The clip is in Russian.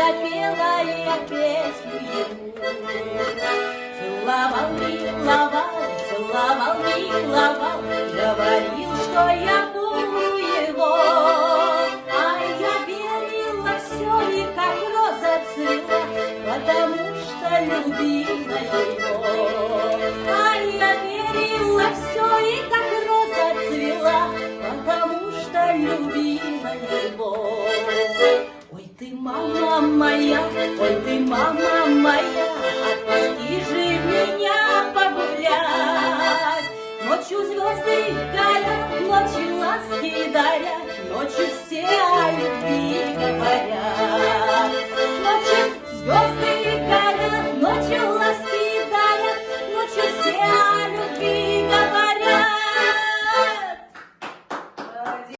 запела я песню ему. Целовал, миловал, целовал, миловал, говорил, что я буду его. А я верила все, и как роза цвела, потому что любила его. А я верила все, и как роза цвела, потому что любила его. Ой, ты, мама моя, ой, ты, мама моя, отпусти же меня погулять. Ночью звезды горят, ночью ласки дарят,